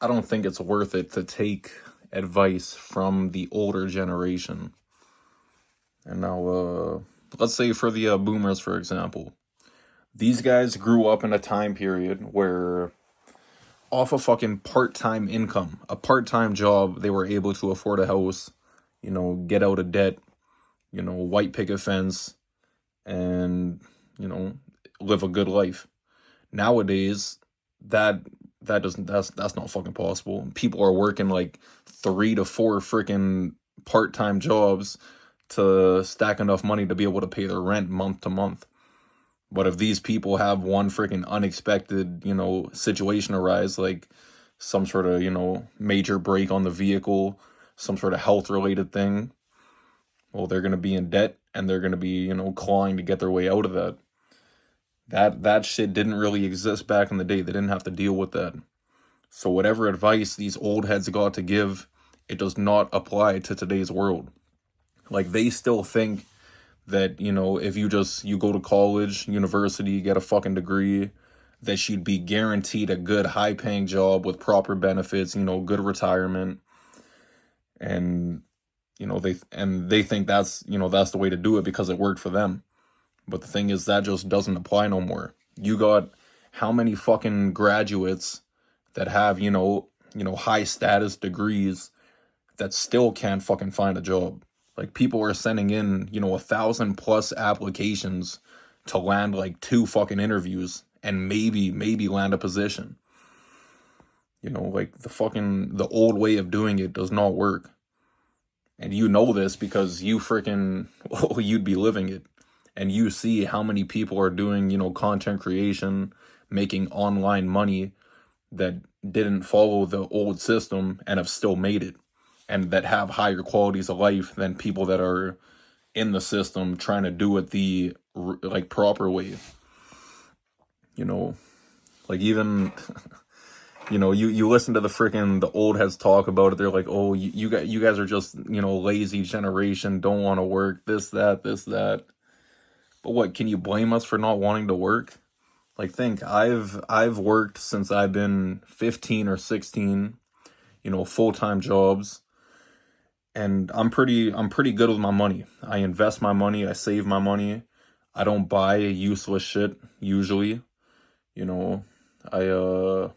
I don't think it's worth it to take advice from the older generation. And now, let's say for the boomers, for example, these guys grew up in a time period where, off a fucking part-time income, a part-time job, they were able to afford a house, get out of debt, white picket fence, and, live a good life. Nowadays, that that's not fucking possible. People are working like 3 to 4 freaking part-time jobs to stack enough money to be able to pay their rent month to month. But if these people have one freaking unexpected, situation arise, like some sort of, major break on the vehicle, some sort of health related thing, well, they're going to be in debt and they're going to be, clawing to get their way out of that. That shit didn't really exist back in the day. They didn't have to deal with that. So whatever advice these old heads got to give, it does not apply to today's world. Like, they still think that, if you go to college, university, get a fucking degree, that you'd be guaranteed a good high paying job with proper benefits, good retirement. And, they think that's the way to do it because it worked for them. But the thing is, that just doesn't apply no more. You got how many fucking graduates that have, high status degrees that still can't fucking find a job? Like, people are sending in, 1,000+ applications to land like 2 fucking interviews and maybe land a position. Like, the old way of doing it does not work. And this because you freaking, you'd be living it. And you see how many people are doing, content creation, making online money that didn't follow the old system and have still made it. And that have higher qualities of life than people that are in the system trying to do it the proper way. Like, even, you listen to the old heads talk about it. They're like, oh, you guys are just, lazy generation, don't want to work, this, that. But what, can you blame us for not wanting to work? Like, think, I've worked since I've been 15 or 16, full-time jobs. And I'm pretty good with my money. I invest my money, I save my money. I don't buy useless shit usually. I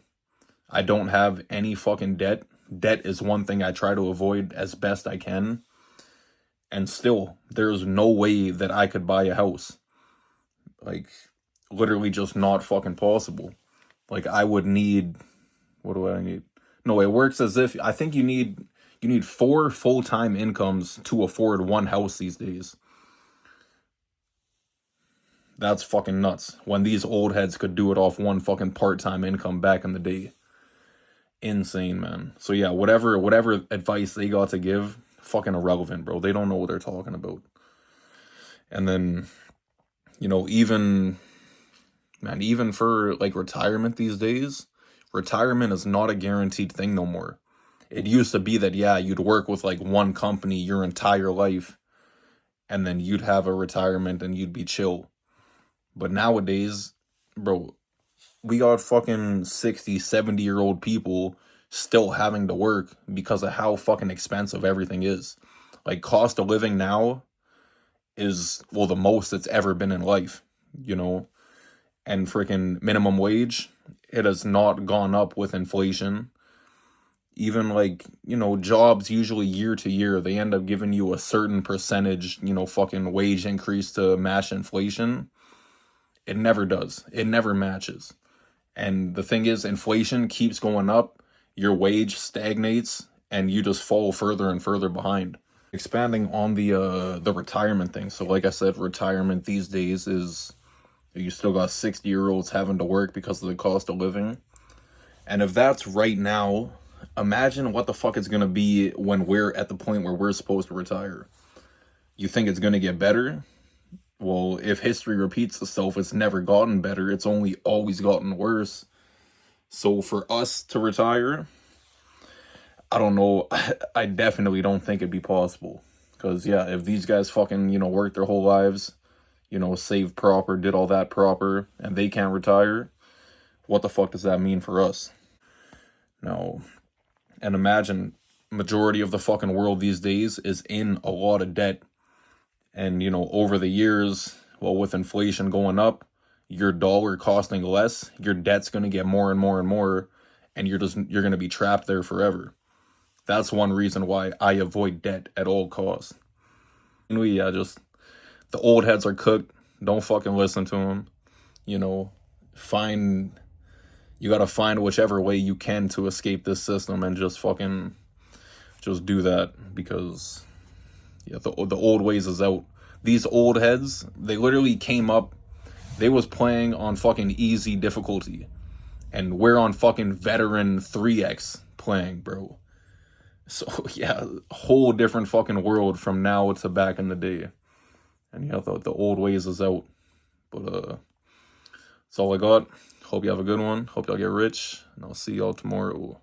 don't have any fucking debt. Debt is one thing I try to avoid as best I can. And still, there's no way that I could buy a house. Like, literally just not fucking possible. Like, I would need, what do I need? No, it works as if, I think you need 4 full-time incomes to afford one house these days. That's fucking nuts. When these old heads could do it off one fucking part-time income back in the day. Insane, man. So yeah, whatever advice they got to give, fucking irrelevant, bro. They don't know what they're talking about. And then, even for like retirement these days, retirement is not a guaranteed thing no more. It used to be that, yeah, you'd work with like one company your entire life and then you'd have a retirement and you'd be chill. But nowadays, bro, we got fucking 60, 70-year-old people still having to work because of how fucking expensive everything is. Like, cost of living now is, well, the most it's ever been in life, and freaking minimum wage, it has not gone up with inflation. Even like, jobs usually year to year, they end up giving you a certain percentage, fucking wage increase to match inflation. It never does. It never matches. And the thing is, inflation keeps going up, your wage stagnates, and you just fall further and further behind. Expanding on the retirement thing. So like I said, retirement these days is, you still got 60-year-olds having to work because of the cost of living. And if that's right now, imagine what the fuck it's going to be when we're at the point where we're supposed to retire. You think it's going to get better? Well, if history repeats itself, it's never gotten better. It's only always gotten worse. So for us to retire, I don't know. I definitely don't think it'd be possible. Because, yeah, if these guys fucking, worked their whole lives, saved proper, did all that proper, and they can't retire, what the fuck does that mean for us? Now, and imagine majority of the fucking world these days is in a lot of debt. And, you know, over the years, well, with inflation going up, your dollar costing less, your debt's going to get more and more and more, and you're going to be trapped there forever. That's one reason why I avoid debt at all costs. Anyway, yeah, just the old heads are cooked. Don't fucking listen to them. You know, you gotta find whichever way you can to escape this system and just do that, because yeah, the old ways is out. These old heads, they literally came up, they was playing on fucking easy difficulty, and we're on fucking veteran 3x playing, bro. So yeah, whole different fucking world from now to back in the day. And yeah, the old ways is out. But that's all I got. Hope you have a good one. Hope y'all get rich, and I'll see y'all tomorrow.